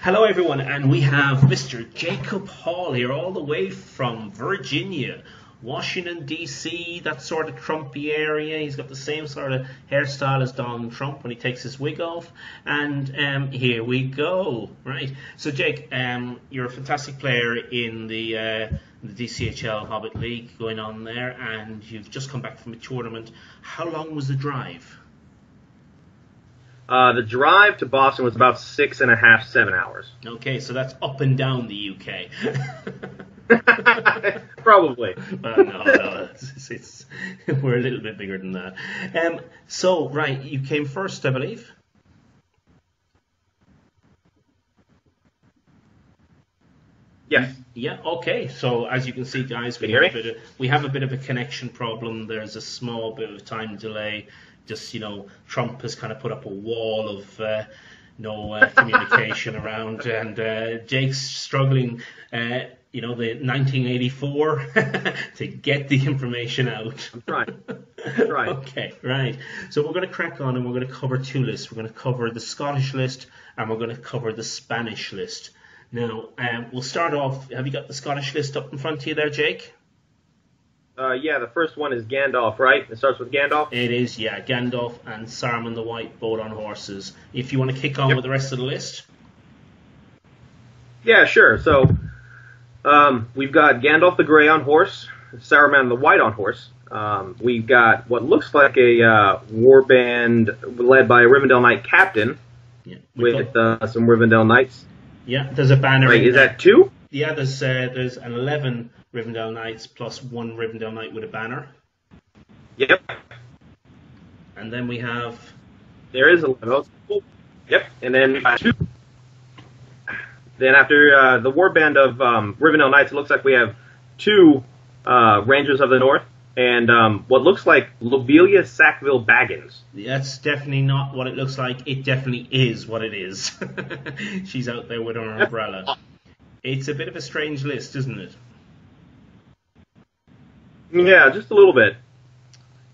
Hello, everyone, and we have Mr. Jacob Hall here, all the way from Virginia, Washington, D.C., that sort of Trumpy area. He's got the same sort of hairstyle as Donald Trump when he takes his wig off. And here we go. Right. So, Jake, you're a fantastic player in the DCHL Hobbit League going on there, and you've just come back from a tournament. How long was the drive? The drive to Boston was about 6.5, 7 hours. Okay, so that's up and down the UK. Probably. No, we're a little bit bigger than that. So, right, you came first, I believe. Yes. Yeah. Okay. So, as you can see, guys, we have a bit of a connection problem. There's a small bit of time delay. Just, Trump has kind of put up a wall of no communication around, and Jake's struggling, the 1984 to get the information out. Right. Okay, right. So we're going to crack on, and we're going to cover two lists. We're going to cover the Scottish list, and we're going to cover the Spanish list. Now, we'll start off. Have you got the Scottish list up in front of you there, Jake? Yeah, the first one is Gandalf, right? It starts with Gandalf? It is, yeah. Gandalf and Saruman the White, both on horses. If you want to kick on with the rest of the list. Yeah, sure. So, we've got Gandalf the Grey on horse, Saruman the White on horse. We've got what looks like a warband led by a Rivendell Knight captain with some Rivendell Knights. Yeah, there's a banner. Right, is that two? Yeah, there's an 11 Rivendell Knights plus one Rivendell Knight with a banner. Yep. And then we have... There is 11. Yep. And then we got two. Then after the warband of Rivendell Knights, it looks like we have two Rangers of the North and what looks like Lobelia Sackville Baggins. That's definitely not what it looks like. It definitely is what it is. She's out there with her umbrella. It's a bit of a strange list, isn't it? Yeah, just a little bit.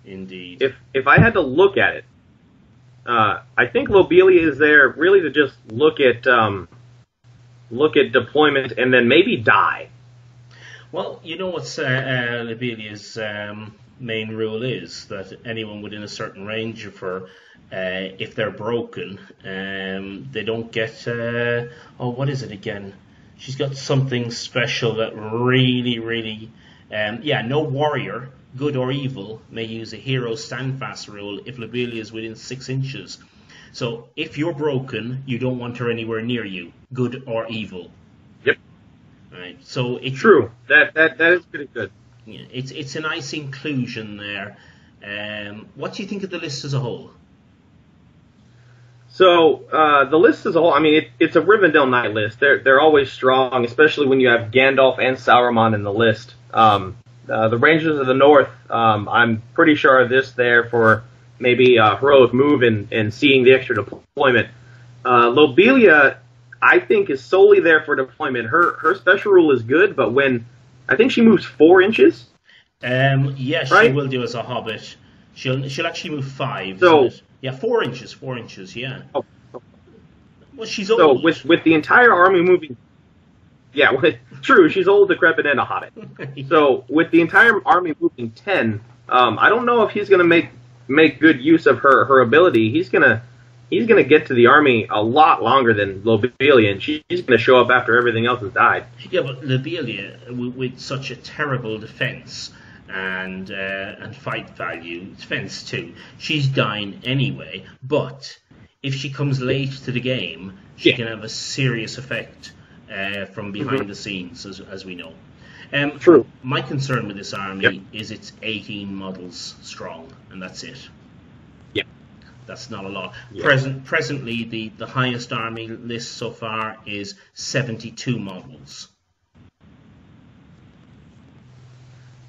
Indeed. If I had to look at it, I think Lobelia is there really to just look at deployment and then maybe die. Well, you know what Lobelia's main rule is, that anyone within a certain range of her, if they're broken, they don't get... what is it again? She's got something special that really... no warrior, good or evil, may use a hero standfast rule if Lobelia is within 6 inches. So if you're broken, you don't want her anywhere near you, good or evil. Yep. Right. So it's true. That is pretty good. Yeah, it's a nice inclusion there. What do you think of the list as a whole? So the list as a whole, I mean, it's a Rivendell Knight list. They're always strong, especially when you have Gandalf and Saruman in the list. The Rangers of the North, I'm pretty sure are there for maybe a heroic move and seeing the extra deployment. Lobelia, I think, is solely there for deployment. Her special rule is good, but when I think she moves 4 inches. Yes, right? She will do as a hobbit. She'll actually move 5. So. Yeah, 4 inches. 4 inches. Yeah. Oh. Well, she's old. So with the entire army moving, true. She's old, decrepit, and a hobbit. So with the entire army moving 10, I don't know if he's going to make good use of her ability. He's gonna get to the army a lot longer than Lobelia, and she's going to show up after everything else has died. Yeah, but Lobelia, with such a terrible defense and fight value, defense too, she's dying anyway. But if she comes late to the game, she can have a serious effect from behind the scenes, as we know. True. My concern with this army is it's 18 models strong, and that's it. Yeah. That's not a lot. Yeah. Presently, the highest army list so far is 72 models.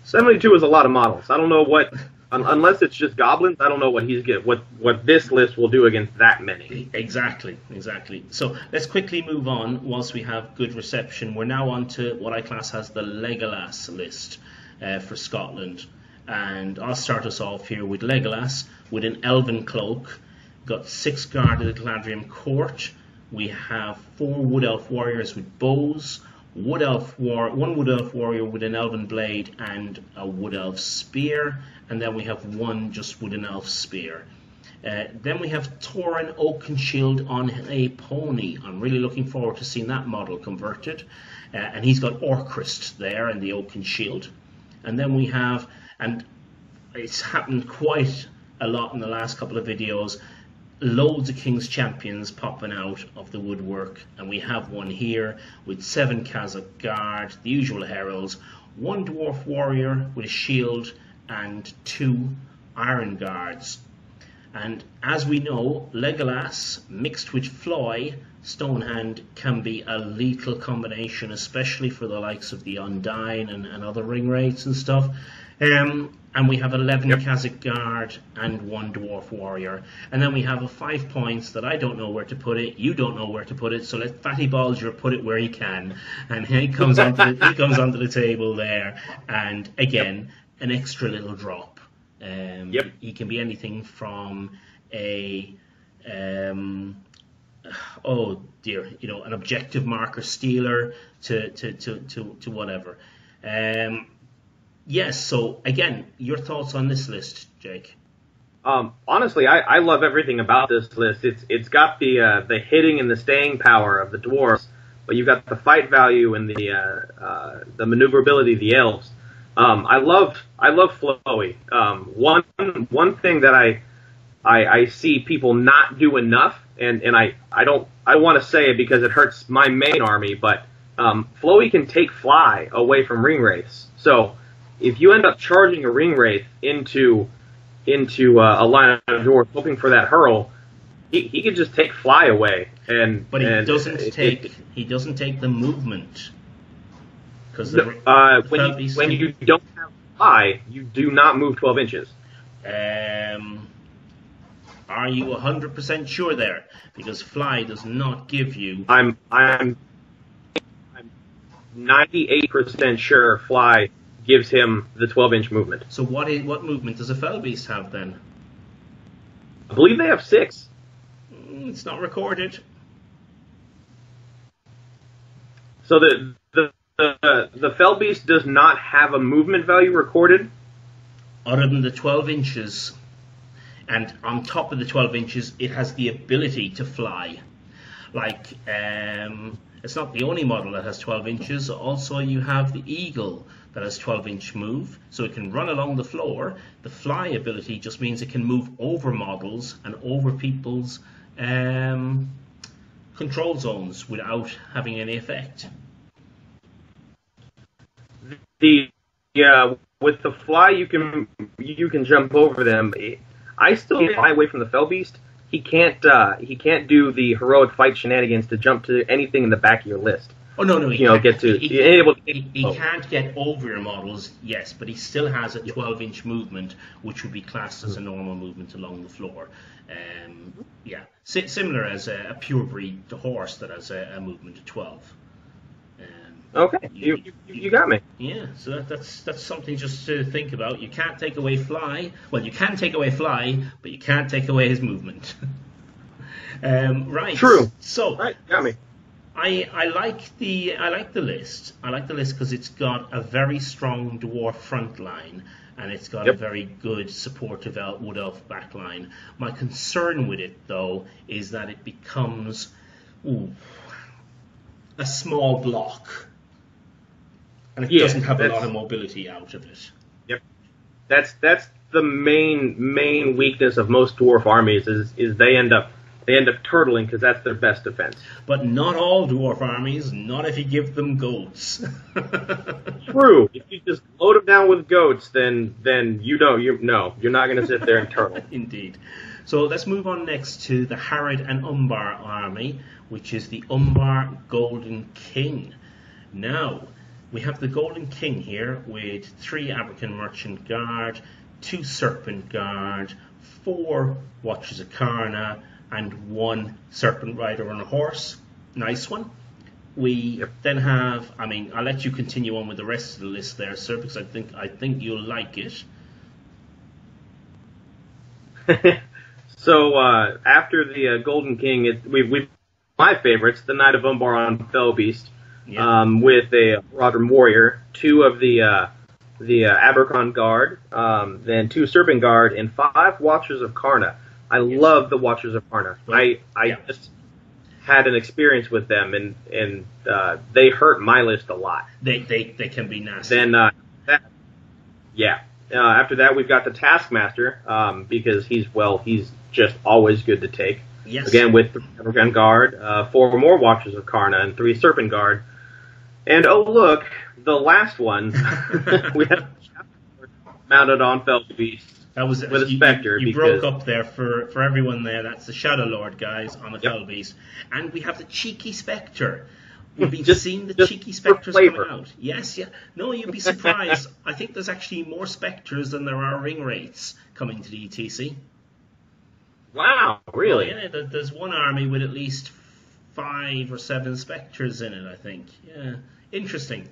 72 is a lot of models. I don't know what, unless it's just goblins, I don't know what this list will do against that many. Exactly. So let's quickly move on whilst we have good reception. We're now on to what I class as the Legolas list for Scotland. And I'll start us off here with Legolas with an elven cloak, got 6 guard of the Galadriel court, We have 4 Wood Elf warriors with bows, one Wood Elf warrior with an Elven blade and a Wood Elf spear, and then we have one just with an Elf spear. Then we have Thorin Oakenshield on a pony. I'm really looking forward to seeing that model converted. And he's got Orcrist there and the Oakenshield. And then we have, and it's happened quite a lot in the last couple of videos, loads of King's Champions popping out of the woodwork. And we have one here with 7 Khazad Guard, the usual heralds, 1 Dwarf Warrior with a shield, and 2 Iron Guards. And as we know, Legolas mixed with Floy, Stonehand, can be a lethal combination, especially for the likes of the Undyne and other ring wraiths and stuff. And we have 11 Khazad Guard and 1 Dwarf Warrior. And then we have a 5 points that I don't know where to put it, you don't know where to put it, so let Fatty Balger put it where he can. And he comes onto the table there, and again, an extra little drop. He can be anything from an objective marker stealer to whatever. Yes. So again, your thoughts on this list, Jake? Honestly, I love everything about this list. It's got the hitting and the staying power of the dwarves, but you've got the fight value and the maneuverability of the elves. I love Flowy. One thing that I see people not do enough, and I want to say it because it hurts my main army, but Flowy can take fly away from ring wraiths. So if you end up charging a ring wraith into a line of dwarves hoping for that hurl, he could just take fly away, but he doesn't take the movement. Because when you don't have fly, you do not move 12 inches. Are you 100% sure there? Because fly does not give you. I'm 98% sure fly gives him the 12-inch movement. So what movement does a fell beast have then? I believe they have 6. It's not recorded. So the fell beast does not have a movement value recorded? Other than the 12 inches. And on top of the 12 inches, it has the ability to fly. Like, it's not the only model that has 12 inches. Also, you have the eagle that has 12-inch move. So it can run along the floor. The fly ability just means it can move over models and over people's control zones without having any effect. With the fly, you can jump over them. I still fly away from the fell beast. He can't do the heroic fight shenanigans to jump to anything in the back of your list. Oh no, he can't get over your models, yes, but he still has a 12-inch movement, which would be classed as a normal movement along the floor. Similar as a pure breed horse that has a movement of 12. Okay, you got me. Yeah, so that's something just to think about. You can't take away fly. Well, you can take away fly, but you can't take away his movement. Right. True. So, right, got me. I like the list. I like the list because it's got a very strong dwarf front line, and it's got a very good supportive wood elf back line. My concern with it, though, is that it becomes a small block. And it doesn't have a lot of mobility out of it. Yep, that's the main weakness of most dwarf armies is they end up turtling because that's their best defense. But not all dwarf armies. Not if you give them goats. True. If you just load them down with goats, then you're not going to sit there and turtle. Indeed. So let's move on next to the Harad and Umbar army, which is the Umbar Golden King. Now, we have the Golden King here with 3 African Merchant Guard, 2 Serpent Guard, 4 Watchers of Karna, and 1 Serpent Rider on a horse. Nice one. We then have, I'll let you continue on with the rest of the list there, sir, because I think you'll like it. So after the Golden King, we've my favorites, the Knight of Umbar on Fellbeast, Yeah. with a Rodram Warrior, 2 of the Abercon Guard, then 2 Serpent Guard, and 5 Watchers of Karna. I love the Watchers of Karna. Well, I just had an experience with them, and they hurt my list a lot. They can be nasty. Then, after that, we've got the Taskmaster, because he's just always good to take. Yes. Again, with 3 Abercon Guard, 4 more Watchers of Karna, and 3 Serpent Guard. And oh look, the last one, we have mounted on Fellbeast. That was with a Spectre. You broke up there for everyone there. That's the Shadow Lord, guys, on the Fellbeast. And we have the Cheeky Spectre. We've been seeing the Cheeky Spectres coming out. Yes, yeah. No, you'd be surprised. I think there's actually more Spectres than there are ring rates coming to the ETC. Wow, really? Oh, yeah, there's one army with at least 5 or 7 Spectres in it, I think. Yeah. Interesting.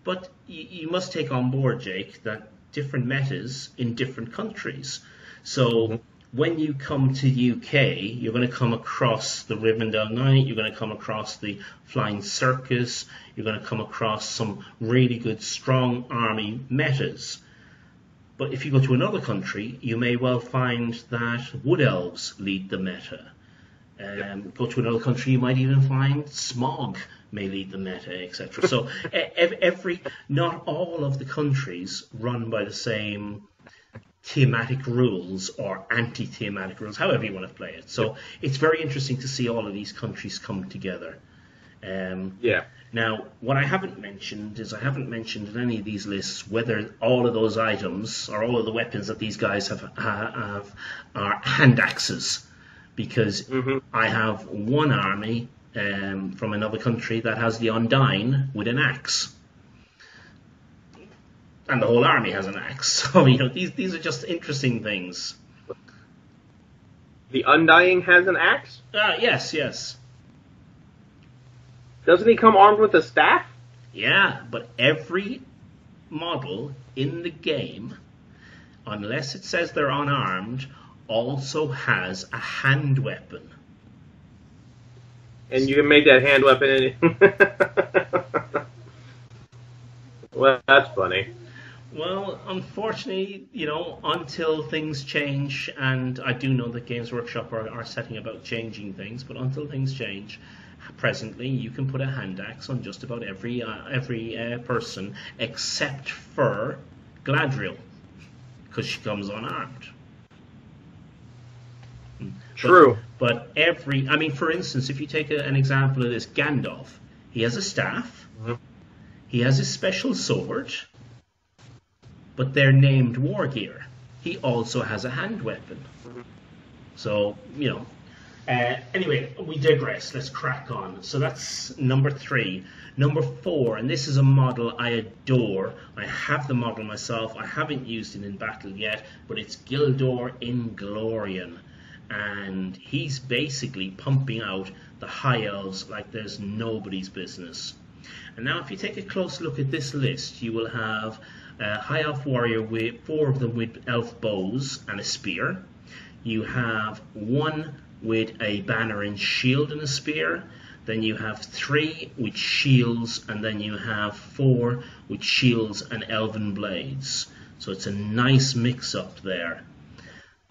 But you must take on board, Jake, that different metas in different countries. So when you come to UK, you're going to come across the Rivendell Knight, you're going to come across the Flying Circus, you're going to come across some really good, strong army metas. But if you go to another country, you may well find that Wood Elves lead the meta. Go to another country, you might even find Smog may lead the meta, etc. So not all of the countries run by the same thematic rules or anti-thematic rules, however you want to play it. So it's very interesting to see all of these countries come together. Now, what I haven't mentioned is I haven't mentioned in any of these lists whether all of those items or all of the weapons that these guys have are hand axes, because I have one army from another country that has the Undying with an axe. And the whole army has an axe. So, these are just interesting things. The Undying has an axe? Yes. Doesn't he come armed with a staff? Yeah, but every model in the game, unless it says they're unarmed, also has a hand weapon. And you can make that hand weapon Well, that's funny. Well, unfortunately, until things change, and I do know that Games Workshop are setting about changing things, but until things change, presently you can put a hand axe on just about every person except for Galadriel, because she comes unarmed. True. But for instance, if you take an example of this, Gandalf, he has a staff, he has a special sword, but they're named war gear. He also has a hand weapon. So, anyway, we digress. Let's crack on. So that's number 3. Number 4, and this is a model I adore. I have the model myself. I haven't used it in battle yet, but it's Gildor Inglorian. And he's basically pumping out the High Elves like there's nobody's business. And now if you take a close look at this list, you will have a High Elf Warrior with 4 of them with elf bows and a spear. You have 1 with a banner and shield and a spear. Then you have 3 with shields, and then you have 4 with shields and elven blades. So it's a nice mix-up there.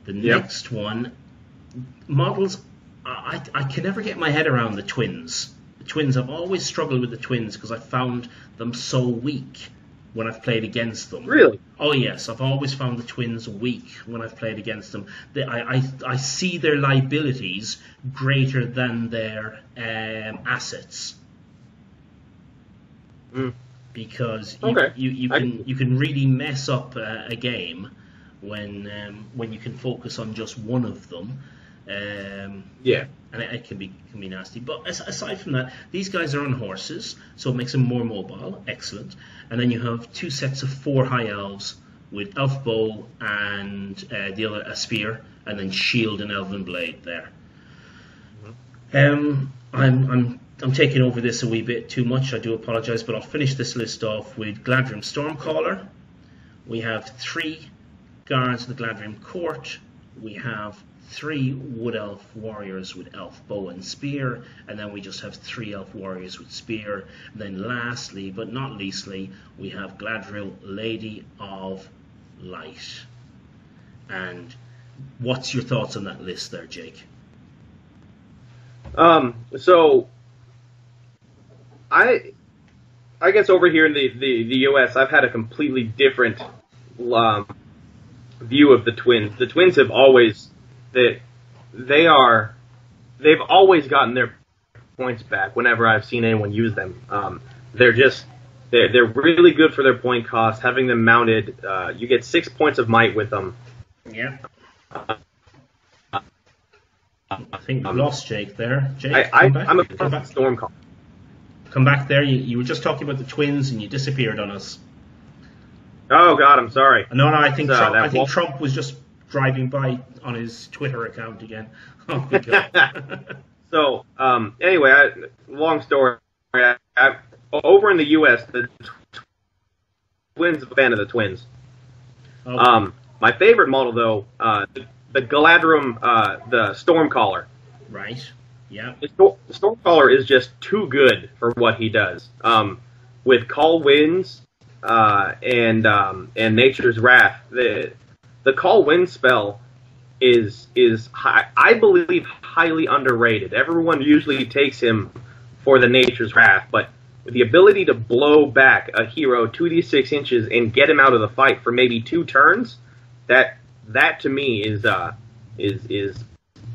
The next one, models, I can never get my head around the twins. The twins, I've always struggled with the twins because I found them so weak when I've played against them. Really? Oh yes, I've always found the twins weak when I've played against them. I see their liabilities greater than their assets. Because you can really mess up a game when you can focus on just one of them. And it can be nasty. But aside from that, these guys are on horses, so it makes them more mobile. Excellent. And then you have 2 sets of 4 high elves with elf bow and the other a spear, and then shield and elven blade there. I'm taking over this a wee bit too much. I do apologise, but I'll finish this list off with Gladrim Stormcaller. We have 3 guards of the Gladrim Court. We have 3 Wood Elf warriors with Elf bow and spear, and then we just have 3 Elf warriors with spear. And then lastly, but not leastly, we have Galadriel, Lady of Light. And what's your thoughts on that list there, Jake? So I guess over here in the US, I've had a completely different view of the twins. The twins have always they've always gotten their points back whenever I've seen anyone use them. They're really good for their point cost. Having them mounted, you get 6 points of might with them. Yeah. I think we lost Jake there. Jake, I'm a Stormcaller. Come back there. You were just talking about the twins and you disappeared on us. Oh God, I'm sorry. No, I think Trump was just driving by on his Twitter account again. Oh my God. So anyway, long story. Over in the U.S., the twins are a fan of the twins. Okay. My favorite model though, the Galadrim, the Stormcaller. Right. Yeah. The Stormcaller is just too good for what he does. With Call Winds and Nature's Wrath, the Call Wind spell is I believe highly underrated. Everyone usually takes him for the Nature's Wrath, but with the ability to blow back a hero 2d6 inches and get him out of the fight for maybe 2 turns, that to me is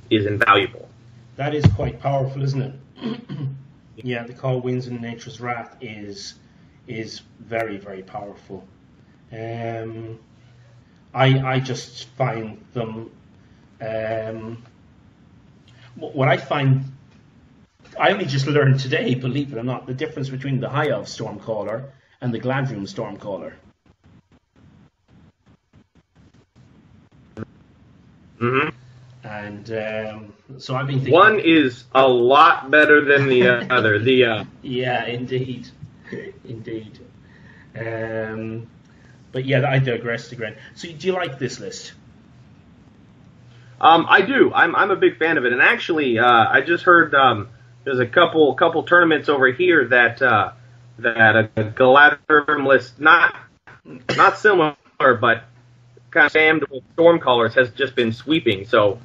invaluable. That is quite powerful, isn't it? Yeah, the Call Winds and Nature's Wrath is very, very powerful. I just find them. What I find, I only just learned today, believe it or not, the difference between the High Elf Stormcaller and the Galadrim Stormcaller. Mm-hmm. And so I've been thinking... One is a lot better than the other. Yeah, indeed. Indeed. But yeah, I digress again. So do you like this list? I do. I'm a big fan of it. And actually, I just heard there's a couple tournaments over here that a Galadrim list, not similar, but kind of jammed with Stormcallers, has just been sweeping. So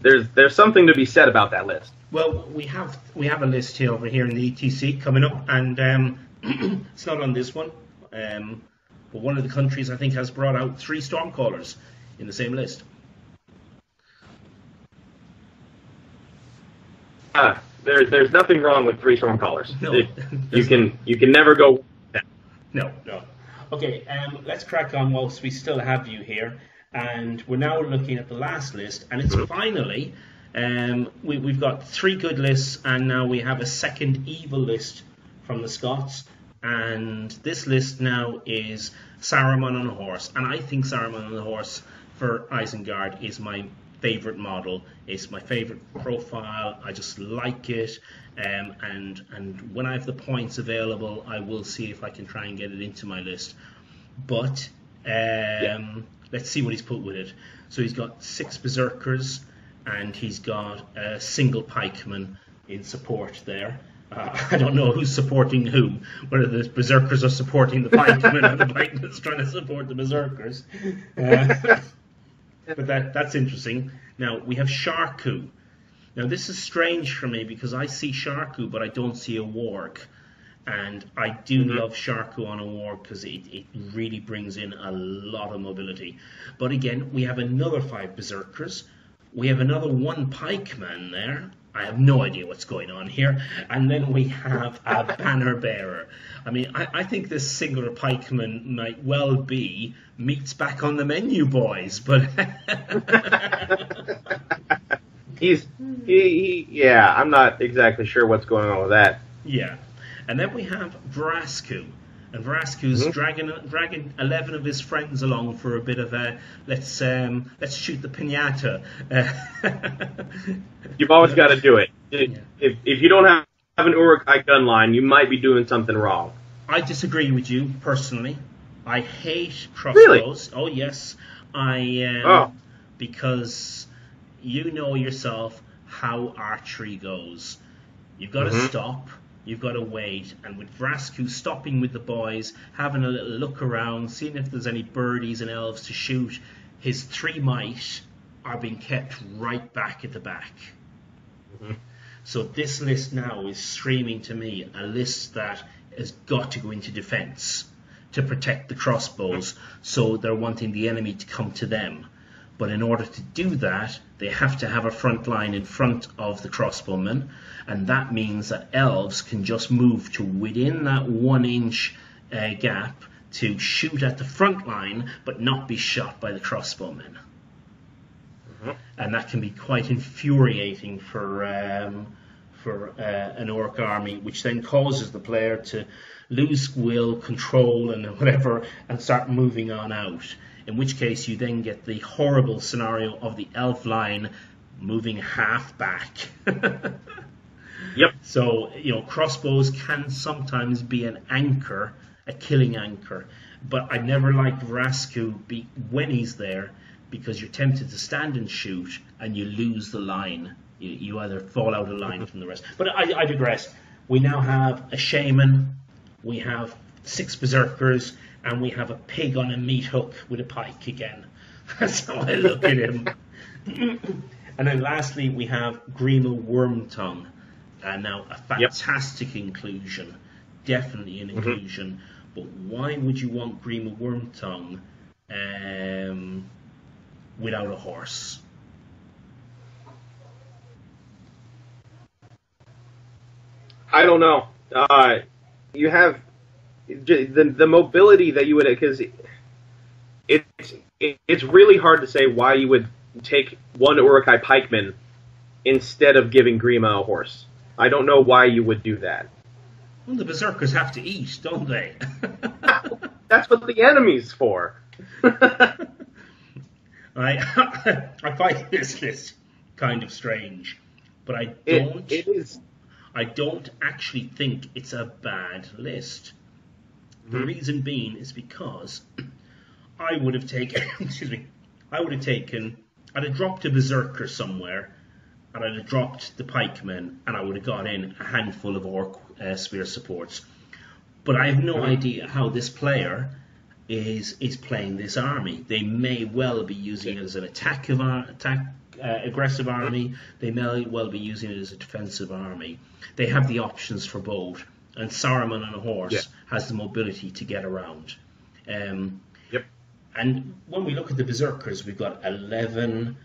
there's something to be said about that list. Well, we have a list here over here in the ETC coming up, and it's not on this one, but one of the countries I think has brought out 3 Stormcallers in the same list. There's nothing wrong with 3 Stormcallers. No, you can never go with that. No. Okay, let's crack on whilst we still have you here, and we're now looking at the last list, and it's finally we've got 3 good lists, and now we have a second evil list from the Scots, and this list now is Saruman on a horse, and I think Saruman on a horse for Isengard is my favorite model. It's my favorite profile. I just like it, and when I have the points available, I will see if I can try and get it into my list. But let's see what he's put with it. So he's got 6 berserkers, and he's got a single pikeman in support there. I don't know who's supporting who, whether the berserkers are supporting the pikemen or the pikemen's trying to support the berserkers. But that's interesting. Now, we have Sharku. Now, this is strange for me because I see Sharku, but I don't see a warg. And I do love Sharku on a warg because it really brings in a lot of mobility. But again, we have another 5 berserkers. We have another 1 pikeman there. I have no idea what's going on here. And then we have a banner bearer. I mean, I think this singular pikeman might well be meats back on the menu, boys. But yeah, I'm not exactly sure what's going on with that. Yeah. And then we have Vrasku. And Vrasku's dragging 11 of his friends along for a bit of a let's shoot the piñata. You've always got to do it. If you don't have an Uruk-hai gun line, you might be doing something wrong. I disagree with you personally. I hate crossbows. Really? Oh yes, I Oh. because you know yourself how archery goes. You've got to stop, you've got to wait, and with Vrasku stopping with the boys, having a little look around, seeing if there's any birdies and elves to shoot, his 3 might are being kept right back at the back. So this list now is screaming to me a list that has got to go into defence to protect the crossbows, so they're wanting the enemy to come to them. But in order to do that, they have to have a front line in front of the crossbowmen, and that means that elves can just move to within that 1 inch gap to shoot at the front line, but not be shot by the crossbowmen. And that can be quite infuriating for an orc army, which then causes the player to lose will, control, and whatever, and start moving on out. In which case you then get the horrible scenario of the elf line moving half back. Yep. So, crossbows can sometimes be an anchor, a killing anchor. But I never liked Vrasku when he's there, because you're tempted to stand and shoot and you lose the line. You either fall out of line from the rest. But I digress. We now have a shaman, we have 6 berserkers, and we have a pig on a meat hook with a pike again. That's how I look at him. And then lastly, we have Grima Wormtongue. Now, a fantastic inclusion. Definitely an inclusion. But why would you want Grima Wormtongue without a horse? I don't know. You have the mobility that you would, because it's really hard to say why you would take one Uruk-hai pikeman instead of giving Grima a horse. I don't know why you would do that. Well, the berserkers have to eat, don't they? That's what the enemy's for. I find this list kind of strange, but I don't. It is. I don't actually think it's a bad list. The reason being is because I would have taken. I'd have dropped a berserker somewhere, and I'd have dropped the pikemen, and I would have got in a handful of orc spear supports. But I have no idea how this player is playing this army. They may well be using it as an aggressive army. They may well be using it as a defensive army. They have the options for both, and Saruman on a horse has the mobility to get around. And when we look at the berserkers, we've got 11,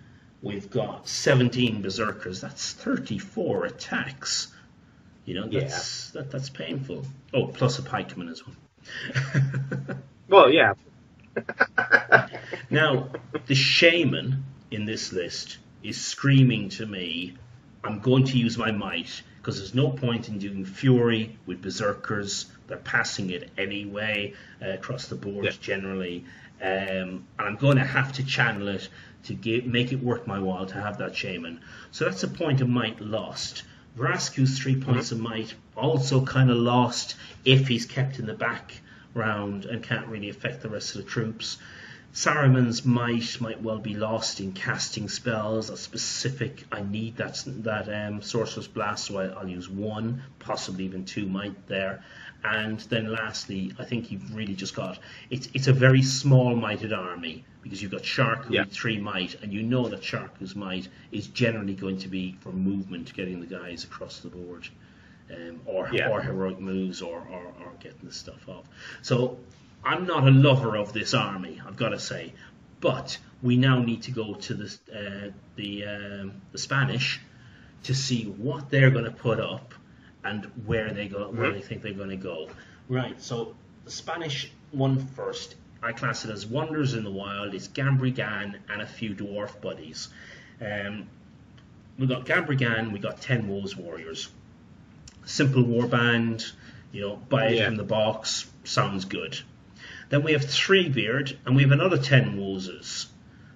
we've got 17 berserkers. That's 34 attacks. That's painful. Oh, plus a pikeman as well. Well, yeah. Now, the shaman in this list is screaming to me, I'm going to use my might, because there's no point in doing fury with berserkers. They're passing it anyway across the board generally. And I'm going to have to channel it to make it worth my while to have that shaman. So that's a point of might lost. Vrasku's 3 points of might also kind of lost if he's kept in the background and can't really affect the rest of the troops. Saruman's might well be lost in casting spells. A specific, I need that Sorcerer's Blast, so I'll use 1, possibly even 2 might there. And then lastly, I think you've really just got, it's a very small mighted army, because you've got Sharku with 3 might, and you know that Sharku's might is generally going to be for movement, getting the guys across the board, or heroic moves, or getting the stuff off. So I'm not a lover of this army, I've got to say, but we now need to go to the Spanish to see what they're going to put up and where they think they're going to go. Right, so the Spanish one first. I class it as Wonders in the Wild. It's Gambrigan and a few dwarf buddies. We've got Gambrigan, we've got 10 Wolves Warriors. Simple warband, buy it from the box, sounds good. Then we have Threebeard, and we have another 10 Wolves.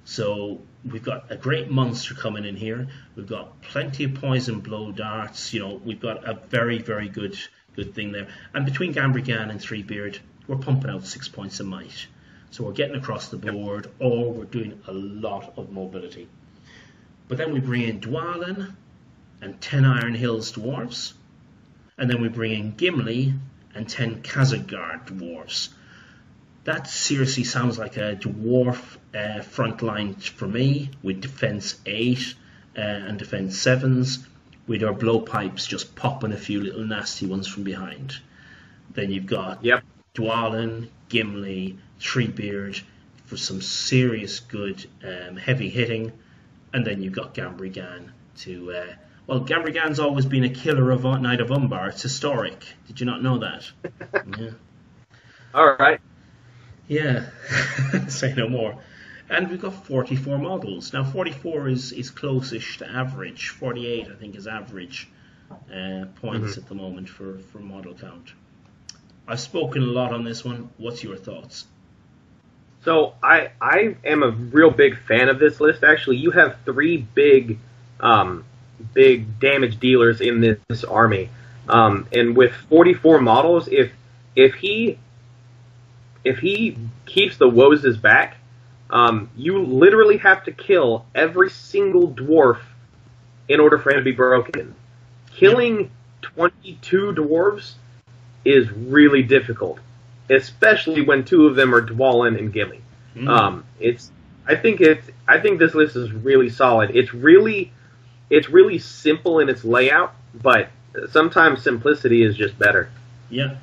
So we've got a great monster coming in here. We've got plenty of poison blow darts. We've got a very, very good thing there. And between Gambrigan and Threebeard, we're pumping out 6 points of might. So we're getting across the board, or we're doing a lot of mobility. But then we bring in Dwalin and 10 Iron Hills dwarves. And then we bring in Gimli and 10 Khazad dwarves. That seriously sounds like a dwarf front line for me, with defense 8 and defense 7s, with our blowpipes just popping a few little nasty ones from behind. Then you've got Dwalin, Gimli, Treebeard for some serious good heavy hitting, and then you've got Gambrigan to... well, Gambrigan's always been a killer of Knight of Umbar. It's historic. Did you not know that? Yeah. All right. Yeah. Say no more. And we've got 44 models. Now, 44 is close-ish to average. 48, I think, is average points at the moment for model count. I've spoken a lot on this one. What's your thoughts? So I am a real big fan of this list. Actually, you have 3 big damage dealers in this army, and with 44 models, if he keeps the Wozes back, you literally have to kill every single dwarf in order for him to be broken. Killing 22 dwarves is really difficult, especially when 2 of them are Dwalin and Gimli. I think this list is really solid. It's really simple in its layout, but sometimes simplicity is just better. Yeah.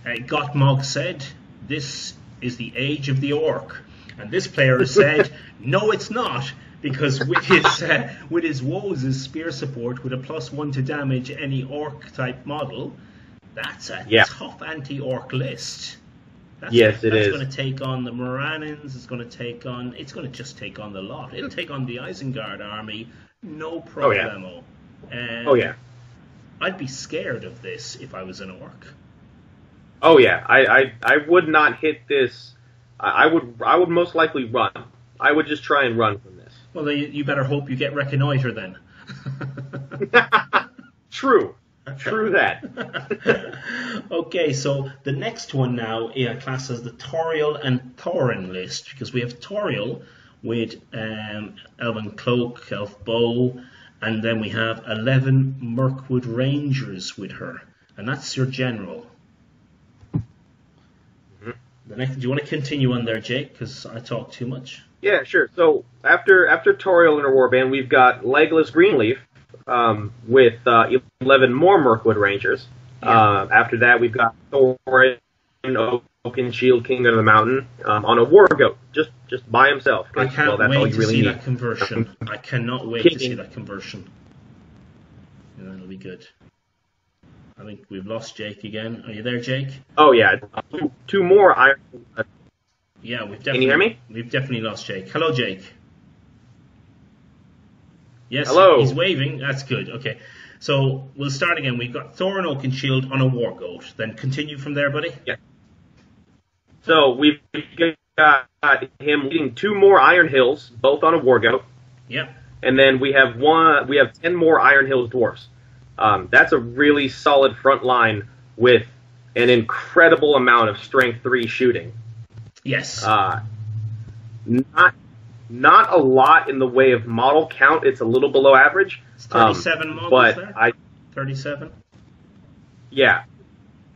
Gottmog said, "This is the age of the orc." And this player said, "No, it's not, because with his Wozes spear support with a +1 to damage any orc-type model, that's a tough anti-orc list." That's going to take on the Morannons. It's going to just take on the lot. It'll take on the Isengard army, no problemo. I'd be scared of this if I was an orc. Oh yeah, I would not hit this. I would most likely run. I would just try and run from this. Well, you better hope you get Reconnoiter then. True that. Okay, so the next one now classes the Tauriel and Thorin list, because we have Tauriel with Elven Cloak, Elf Bow, and then we have 11 Mirkwood Rangers with her, and that's your general. Do you want to continue on there, Jake? Because I talk too much. Yeah, sure. So after Tauriel in her warband, we've got Legolas Greenleaf with 11 more Mirkwood Rangers. Yeah. After that, we've got Thorin, Oakenshield, King of the Mountain, on a war goat, just by himself. I can't wait to see that conversion. I cannot wait to see that conversion. Yeah, that'll be good. I think we've lost Jake again. Are you there, Jake? Oh yeah, two more Iron. Yeah, Can you hear me? We've definitely lost Jake. Hello, Jake. Yes, hello. He's waving. That's good. Okay, so we'll start again. We've got Thorin Oakenshield on a war goat. Then continue from there, buddy. Yeah. So we've got him leading 2 more Iron Hills, both on a war goat. Yep. And then we have 10 more Iron Hills dwarves. That's a really solid front line with an incredible amount of strength 3 shooting. Yes. Not a lot in the way of model count. It's a little below average. It's 37 models but there? 37? Yeah.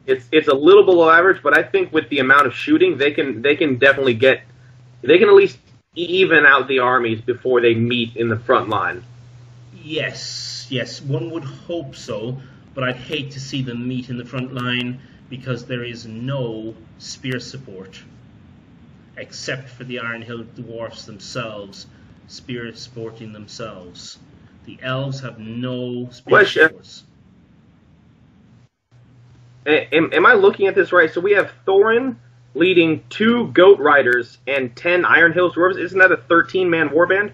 It's a little below average, but I think with the amount of shooting, they can definitely they can at least even out the armies before they meet in the front line. Yes, one would hope so, but I'd hate to see them meet in the front line because there is no spear support, except for the Iron Hill dwarfs themselves, spear supporting themselves. The elves have no spear supports. Am I looking at this right? So we have Thorin leading 2 Goat Riders and 10 Iron Hills dwarves. Isn't that a 13-man warband?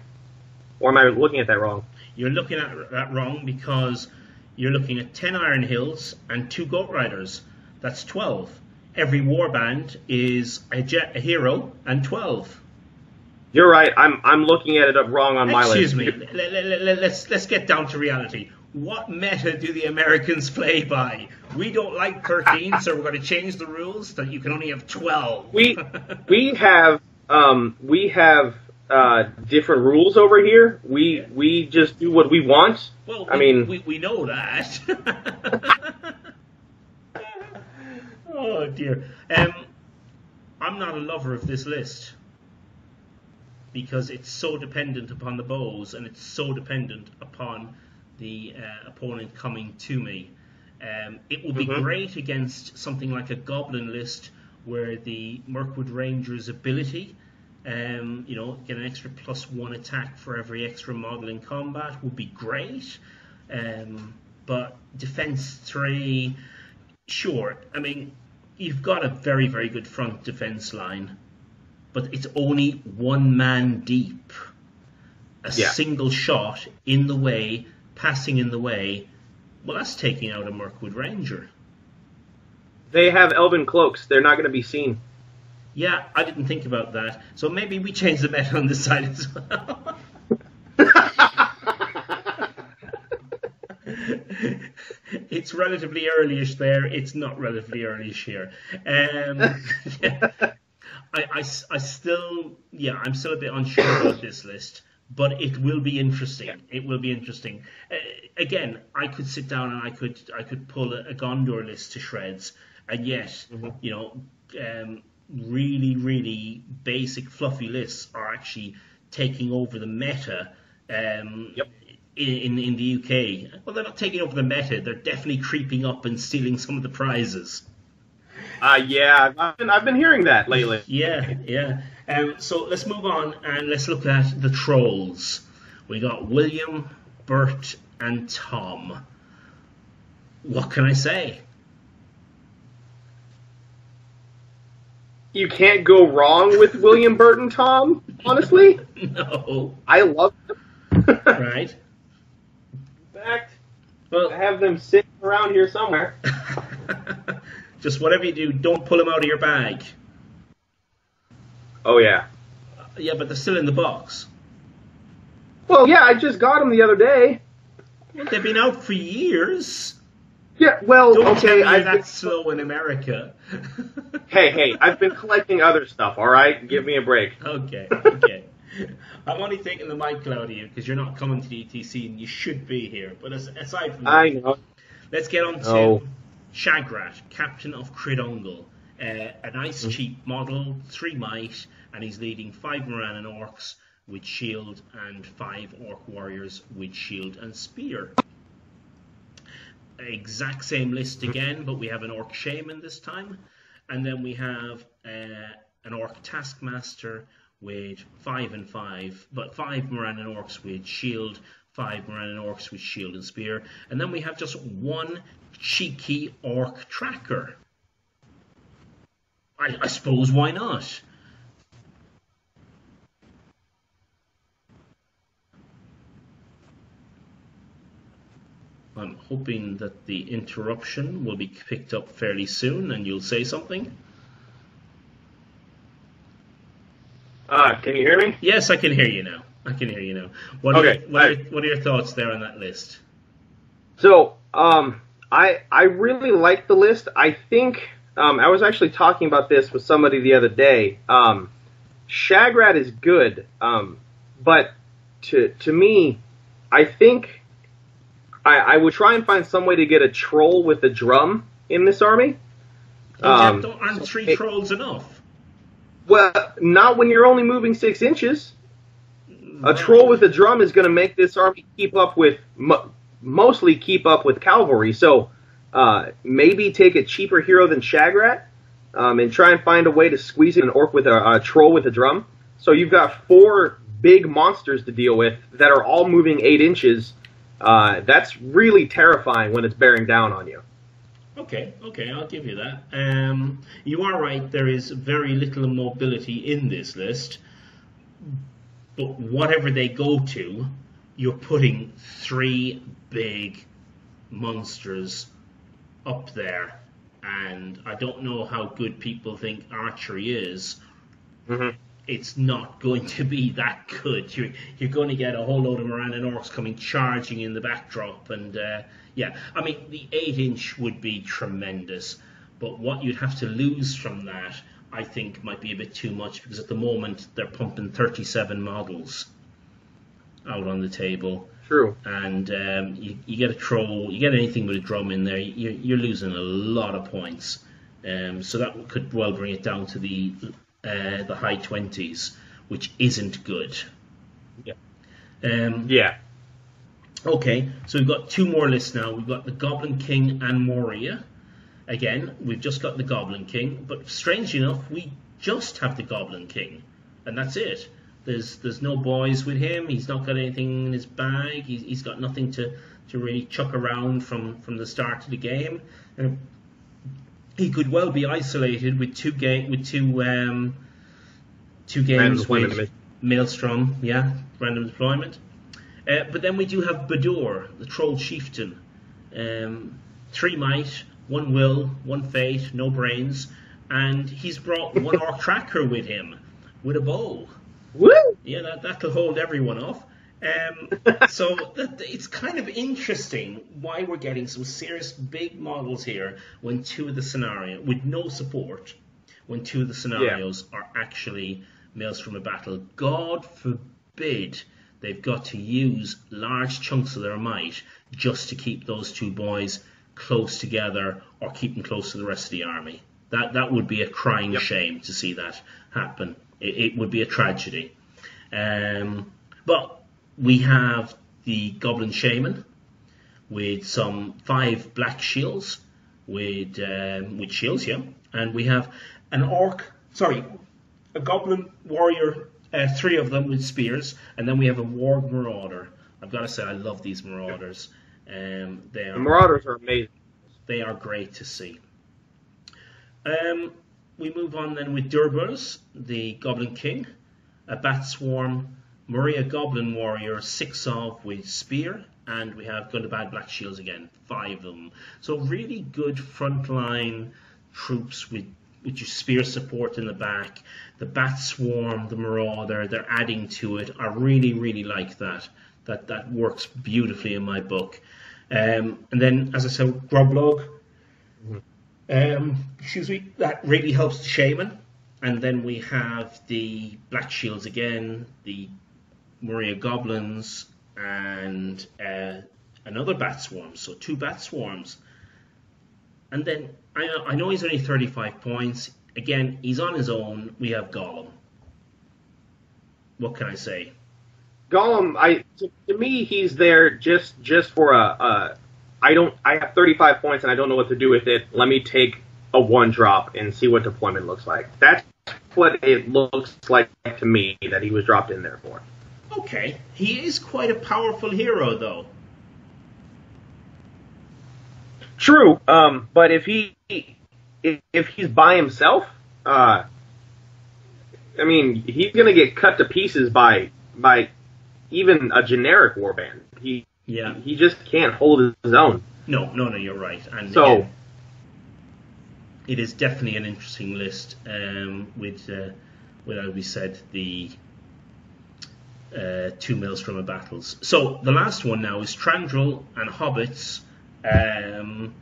Or am I looking at that wrong? You're looking at that wrong because you're looking at 10 Iron Hills and 2 Goat Riders. That's 12. Every warband is a hero and 12. You're right. I'm looking at it wrong on my list. Excuse me. Let's get down to reality. What meta do the Americans play by? We don't like 13, so we're going to change the rules that you can only have 12. we have different rules over here. We just do what we want. Well, I mean, we know that. Oh dear. I'm not a lover of this list because it's so dependent upon the bows and it's so dependent upon the opponent coming to me. It would be great against something like a goblin list where the Mirkwood Ranger's ability, get an extra +1 attack for every extra model in combat would be great. But defense 3, sure. I mean, you've got a very, very good front defense line, but it's only one man deep. A single shot in the way, passing in the way, well, that's taking out a Mirkwood Ranger. They have elven cloaks. They're not going to be seen. Yeah, I didn't think about that. So maybe we change the meta on this side as well. It's relatively early-ish there. It's not relatively early-ish here. Yeah. I'm still a bit unsure about this list, but it will be interesting. It will be interesting. Again, I could sit down and I could pull a Gondor list to shreds, and yet, really, really basic, fluffy lists are actually taking over the meta. In the UK. Well, they're not taking over the meta. They're definitely creeping up and stealing some of the prizes. Yeah, I've been hearing that lately. Yeah. So let's move on and let's look at the trolls. We got William, Bert, and Tom. What can I say? You can't go wrong with William, Bert, and Tom, honestly. No. I love them. Right. In fact, well, I have them sitting around here somewhere. Just whatever you do, don't pull them out of your bag. Oh, yeah. Yeah, but they're still in the box. Well, yeah, I just got them the other day. Well, they've been out for years. Yeah, well, Don't okay. tell me that's slow in America. Hey, I've been collecting other stuff, all right? Give me a break. Okay. I'm only taking the mic out of you because you're not coming to the ETC and you should be here. But aside from that, I know. Let's get on to Shagrat, Captain of Cridungle. A nice cheap model, 3 might, and he's leading 5 Morannon orcs with shield and 5 orc warriors with shield and spear. Exact same list again, but we have an orc shaman this time. And then we have an orc taskmaster with 5 and 5, but 5 Morannon orcs with shield, 5 Morannon orcs with shield and spear. And then we have just 1 cheeky orc tracker. I suppose, why not? I'm hoping that the interruption will be picked up fairly soon and you'll say something. Can you hear me? Yes, I can hear you now. What are your thoughts there on that list? So, I really like the list. I think I was actually talking about this with somebody the other day. Shagrat is good, but to me, I think I would try and find some way to get a troll with a drum in this army. Aren't 3 trolls enough? Well, not when you're only moving 6 inches. A troll with a drum is going to make this army mostly keep up with cavalry. So maybe take a cheaper hero than Shagrat and try and find a way to squeeze in an orc with a troll with a drum. So you've got 4 big monsters to deal with that are all moving 8 inches. That's really terrifying when it's bearing down on you. Okay, I'll give you that. You are right, there is very little mobility in this list, but whatever they go to, you're putting 3 big monsters up there, and I don't know how good people think archery is. Mm-hmm. It's not going to be that good. You're going to get a whole load of Morannon orcs coming charging in the backdrop, and I mean, the 8-inch would be tremendous, but what you'd have to lose from that, I think might be a bit too much, because at the moment they're pumping 37 models out on the table. True. And you get a troll, you get anything with a drum in there, you're losing a lot of points. So that could well bring it down to the high 20s, which isn't good. Yeah. Yeah. Okay, so we've got two more lists now. We've got the Goblin King and Moria. Again, we've just got the Goblin King, but strangely enough, we just have the Goblin King, and that's it. There's no boys with him. He's not got anything in his bag. He's got nothing to really chuck around from the start of the game. He could well be isolated with two games with Maelstrom, random deployment. But then we do have Badur, the Troll Chieftain. 3 might, 1 will, 1 fate, no brains, and he's brought 1 orc tracker with him, with a bow. Woo! Yeah, that'll hold everyone off. So it's kind of interesting why we're getting some serious big models here when 2 of the scenarios, with no support, when 2 of the scenarios are actually Maelstrom of Battle. God forbid they've got to use large chunks of their might just to keep those 2 boys close together or keep them close to the rest of the army. That would be a crying shame to see that happen. It would be a tragedy. But we have the Goblin Shaman with some 5 black shields with shields, and we have a Goblin Warrior, 3 of them with spears, and then we have a Warg Marauder. I've got to say, I love these Marauders. The Marauders are amazing. They are great to see. We move on then with Durbus, the Goblin King, a Bat Swarm, Moria Goblin Warrior, 6 of with spear, and we have Gundabad Black Shields again, 5 of them. So really good frontline troops with your spear support in the back. The Bat Swarm, the Marauder, they're adding to it. I really, really like that. That works beautifully in my book. And then, as I said, Groblog, that really helps the Shaman. And then we have the Black Shields again, the Moria Goblins, and another Bat Swarm. So 2 Bat Swarms. And then, I know he's only 35 points. Again, he's on his own. We have Gollum. What can I say? Gollum, to me, he's there just for I have 35 points and I don't know what to do with it. Let me take a 1-drop and see what deployment looks like. That's what it looks like to me that he was dropped in there for. Okay, he is quite a powerful hero, though. True, but if he's by himself, he's gonna get cut to pieces by even a generic warband. He just can't hold his own. No, you're right. And so again, it is definitely an interesting list. With as we said, the 2 Maelstrom of Battles. So the last one now is Trandrel and Hobbits, and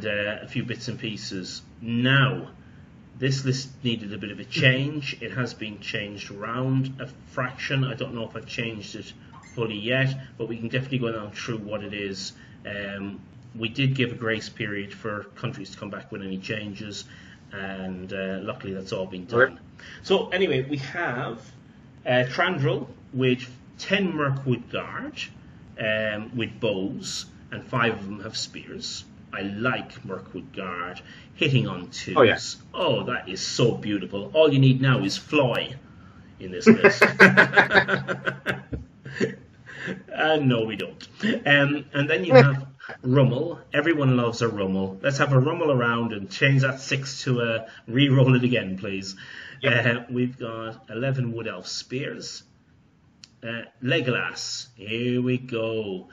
a few bits and pieces. Now, this list needed a bit of a change. It has been changed around a fraction. I don't know if I've changed it fully yet, but we can definitely go down through what it is. We did give a grace period for countries to come back with any changes, and luckily that's all been done. Okay. So anyway, we have Trandrel with 10 Mirkwood Guard with bows, and 5 of them have spears. I like Mirkwood Guard hitting on 2s. Oh, yeah. Oh, that is so beautiful. All you need now is Floy in this list. No, we don't. And then you have Rummel. Everyone loves a Rummel. Let's have a Rummel around and change that 6 to a re-roll it again, please. Yep. We've got 11 Wood Elf Spears. Legolas. Here we go.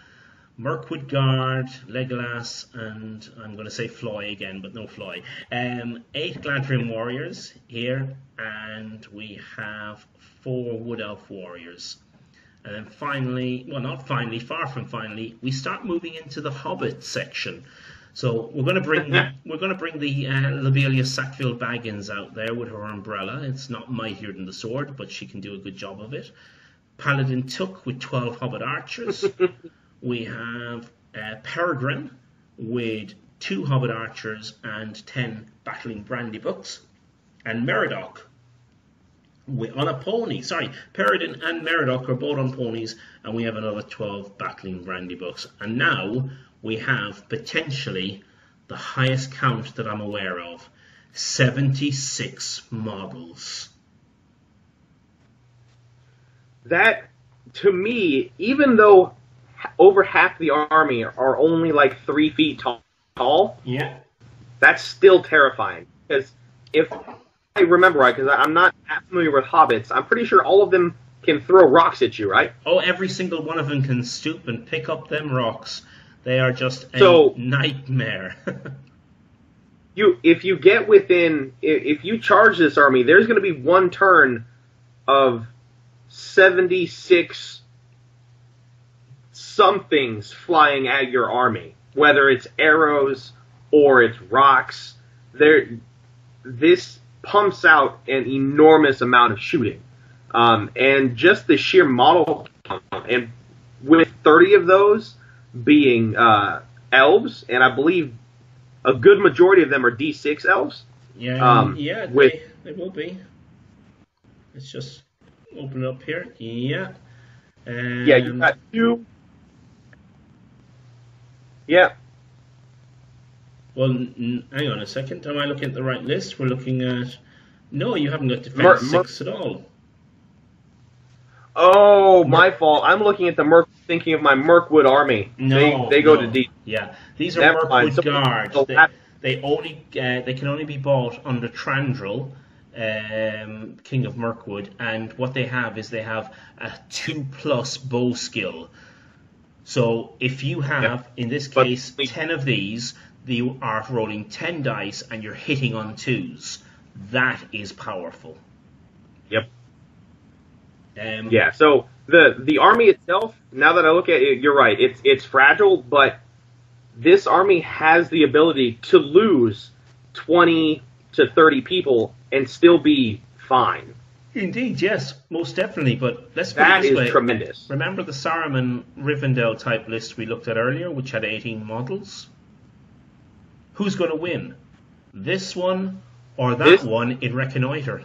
Mirkwood Guard, Legolas, and I'm going to say Floy again, but no Floy. 8 Gladrim Warriors here, and we have 4 Wood Elf Warriors. And then finally, well, not finally, far from finally, we start moving into the Hobbit section. So we're going to bring the Lobelia Sackville Baggins out there with her umbrella. It's not mightier than the sword, but she can do a good job of it. Paladin Took with 12 Hobbit archers. We have Peregrine with 2 Hobbit archers and 10 battling Brandybooks. And Meriadoc on a pony. Sorry, Peregrine and Meriadoc are both on ponies, and we have another 12 battling Brandybooks. And now we have potentially the highest count that I'm aware of, 76 models. That, to me, even though over half the army are only like 3 feet tall, yeah, that's still terrifying. Because if I remember right, because I'm not that familiar with hobbits, I'm pretty sure all of them can throw rocks at you, right? Oh, every single one of them can stoop and pick up them rocks. They are just a nightmare. If you charge this army, there's going to be one turn of 76 somethings flying at your army, whether it's arrows or it's rocks. This pumps out an enormous amount of shooting, and just the sheer model count, and with 30 of those being elves, and I believe a good majority of them are D6 elves. Yeah, they will be. Let's just open it up here. Yeah. Yeah, you've got 2. Yeah. Well, hang on a second. Am I looking at the right list? We're looking at... No, you haven't got Defense 6 at all. Oh, my fault. I'm looking at thinking of my Mirkwood army. No, they go to D. Yeah, these are Mirkwood guards. They can only be bought under Trandral, King of Mirkwood, and what they have is they have a 2+ bow skill. So if you have, in this case, 10 of these, you are rolling 10 dice and you're hitting on 2s. That is powerful. Yep. Yeah, so the army itself, now that I look at it, you're right, it's fragile, but this army has the ability to lose 20 to 30 people and still be fine. Indeed, yes, most definitely, but let's put it this way. That is tremendous. Remember the Saruman Rivendell type list we looked at earlier, which had 18 models? Who's going to win? This one or that one in Reconnoiter?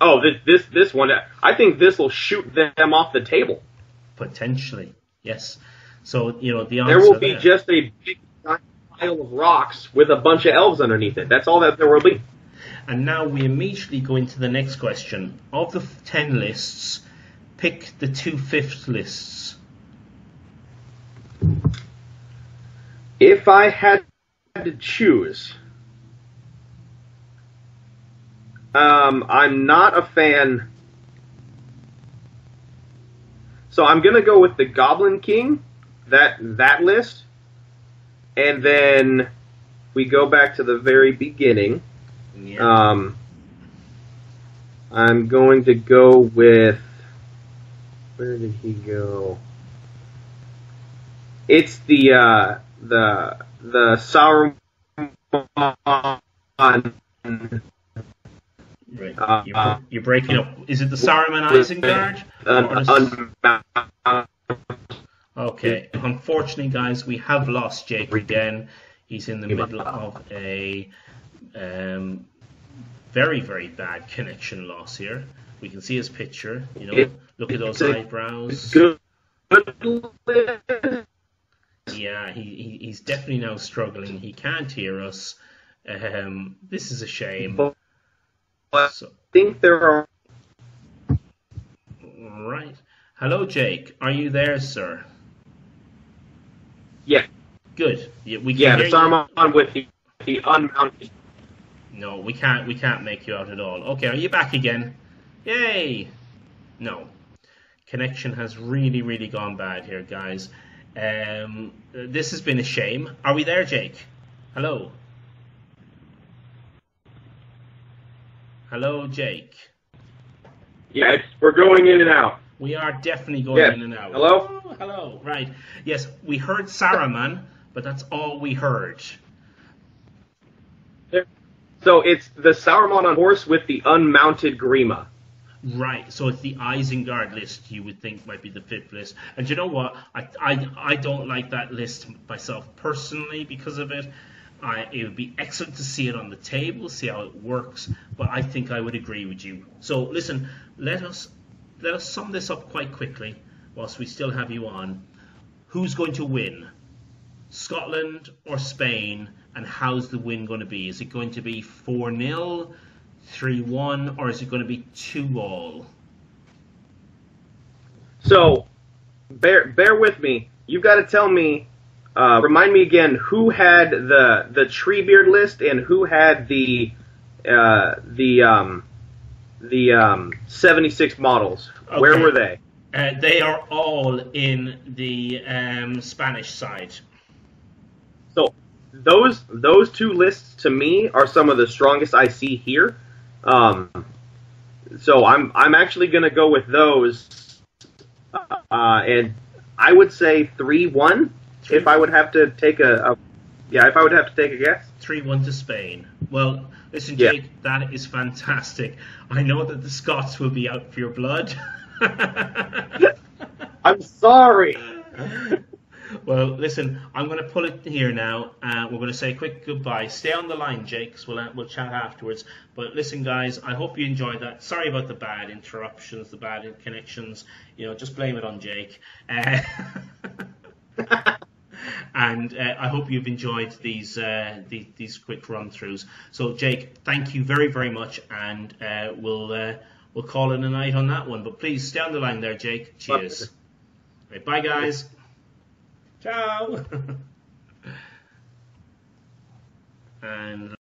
Oh, this one. I think this will shoot them off the table. Potentially, yes. So, the answer there will be just a big pile of rocks with a bunch of elves underneath it. That's all that there will be. And now we immediately go into the next question. Of the 10 lists, pick the 2 fifth lists. If I had to choose, I'm not a fan. So I'm going to go with the Goblin King, that list. And then we go back to the very beginning. Yeah. I'm going to go with... Where did he go? It's the Sauron. Right. You're breaking up. Is it the Saruman Isengard? Okay. Unfortunately, guys, we have lost Jake again. He's in the middle of a very, very bad connection loss here. We can see his picture. Look at those eyebrows. Yeah, he's definitely now struggling. He can't hear us. This is a shame. I think there are... Right. Hello, Jake. Are you there, sir? Yeah. Good. Yeah, we can the Saruman with the unmounted. No, we can't make you out at all. Okay, are you back again? Yay! No. Connection has really, really gone bad here, guys. This has been a shame. Are we there, Jake? Hello? Hello, Jake? Yes, we're going in and out. We are definitely going in and out. Hello? Oh, hello. Right. Yes, we heard Saruman, but that's all we heard. So it's the Sauron on horse with the unmounted Grima. Right, so it's the Isengard list you would think might be the 5th list. And you know what? I don't like that list myself personally because of it. It would be excellent to see it on the table, see how it works, but I think I would agree with you. So listen, let us sum this up quite quickly whilst we still have you on. Who's going to win? Scotland or Spain? And how's the win going to be? Is it going to be 4-0, 3-1, or is it going to be 2-all? So, bear with me. You've got to tell me, remind me again, who had the Treebeard list and who had the 76 models. Okay. Where were they? They are all in the Spanish side. So those two lists to me are some of the strongest I see here. So I'm actually going to go with those, and I would say 3-1 if I would have to take if I would have to take a guess. 3-1 to Spain. Well, listen, Jake, that is fantastic. I know that the Scots will be out for your blood. I'm sorry. Well, listen, I'm going to pull it here now. We're going to say a quick goodbye. Stay on the line, Jake, because we'll chat afterwards. But listen, guys, I hope you enjoyed that. Sorry about the bad interruptions, the bad connections. Just blame it on Jake. And I hope you've enjoyed these quick run-throughs. So, Jake, thank you very, very much, and we'll call it a night on that one. But please stay on the line there, Jake. Cheers. Right, bye, guys. Ciao. And